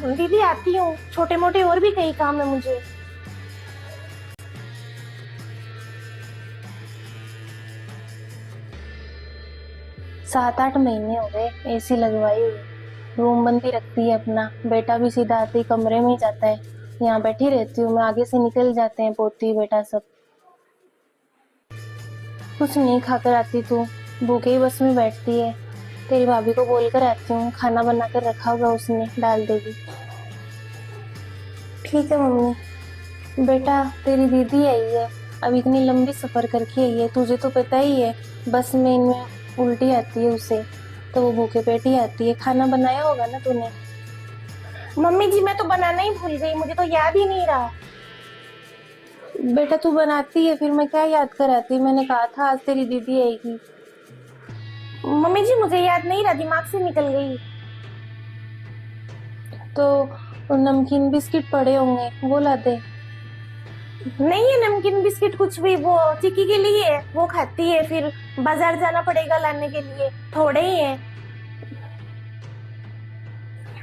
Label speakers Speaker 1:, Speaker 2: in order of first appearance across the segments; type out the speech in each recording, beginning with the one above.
Speaker 1: दीदी आती हूँ, छोटे मोटे और भी कई काम है मुझे। 7-8 महीने हो गए एसी लगवाई हुई। रूम बंद ही रखती है अपना, बेटा भी सीधा आते ही कमरे में ही जाता है। यहाँ बैठी रहती हूँ मैं, आगे से निकल जाते हैं पोती बेटा सब। कुछ नहीं खाकर आती तू, भूखे ही बस में बैठती है। तेरी भाभी को बोल कर आती हूँ, खाना बना कर रखा होगा उसने, डाल देगी। ठीक है मम्मी। बेटा तेरी दीदी आई है, अब इतनी लंबी सफर करके आई है, तुझे तो पता ही है बस में इनमें उल्टी आती है उसे, तो वो भूखे पेट ही आती है। खाना बनाया होगा ना तूने? मम्मी जी मैं तो बनाना ही भूल गई, मुझे तो याद ही नहीं रहा। बेटा तू बनाती है फिर मैं क्या याद कराती, मैंने कहा था आज तेरी दीदी आएगी। मम्मी जी मुझे याद नहीं रहा, दिमाग से निकल गई। तो नमकीन बिस्किट पड़े होंगे, वो ला दे। नहीं है नमकीन बिस्किट कुछ भी, वो चिक्की के लिए है, वो खाती है, फिर बाजार जाना पड़ेगा लाने के लिए, थोड़े ही है।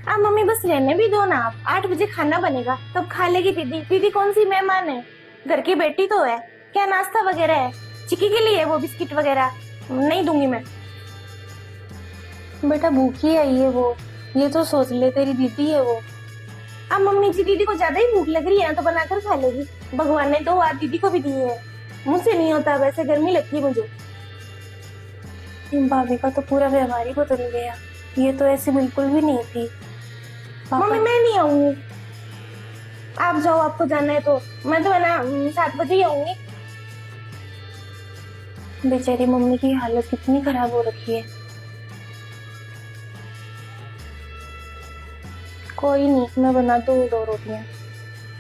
Speaker 1: अब मम्मी बस रहने भी दो ना, आप 8 बजे खाना बनेगा तब खा लेगी दीदी। दीदी कौन सी मेहमान है, घर की बेटी तो है। क्या नाश्ता वगैरह है, चिक्की के लिए वो बिस्किट वगैरह नहीं दूंगी मैं। बेटा भूखी आई है वो, ये तो सोच ले तेरी दीदी है वो। अब मम्मी जी दीदी को ज्यादा ही भूख लग रही है ना, तो बनाकर खा लेगी। भगवान ने 2 बार दीदी को भी दी है, मुझसे नहीं होता, वैसे गर्मी लगती है मुझे। भाभी का तो पूरा व्यवहार ही बदल गया, ये तो ऐसी बिल्कुल भी नहीं थी। मम्मी मैं नहीं आऊंगी, आप जाओ, आपको जाना है तो। मैं तो है ना 7 बजे ही आऊंगी। बेचारी मम्मी की हालत कितनी खराब हो रखी है। कोई नहीं, मैं बना दूंगी 2 रोटियां।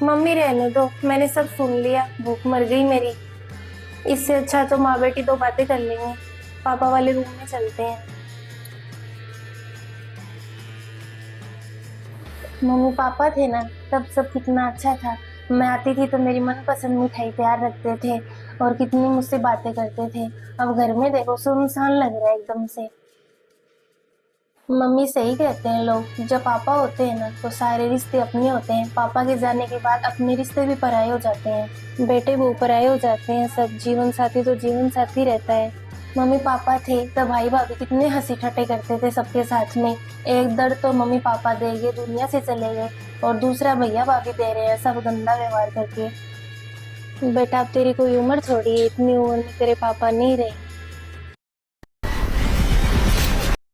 Speaker 1: मम्मी रहने दो, मैंने सब सुन लिया, भूख मर गई मेरी। इससे अच्छा तो माँ बेटी 2 बातें कर लेंगे। पापा वाले रूम में चलते हैं। मम्मी पापा थे ना तब सब कितना अच्छा था। मैं आती थी तो मेरी मनपसंद मिठाई तैयार रखते थे और कितनी मुझसे बातें करते थे। अब घर में देखो सुनसान लग रहा है एकदम से। मम्मी सही कहते हैं लोग, जब पापा होते हैं ना तो सारे रिश्ते अपने होते हैं, पापा के जाने के बाद अपने रिश्ते भी पराये हो जाते हैं। बेटे वो पराये हो जाते हैं सब, जीवन साथी तो जीवन साथी रहता है। मम्मी पापा थे तब भाई भाभी कितने हंसी ठट्टे करते थे सबके साथ में। एक दर्द तो मम्मी पापा दे गए, दुनिया से चले गए, और दूसरा भैया भाभी दे रहे हैं सब गंदा व्यवहार करके। बेटा अब तेरी कोई उम्र थोड़ी है, इतनी उम्र में तेरे पापा नहीं रहे।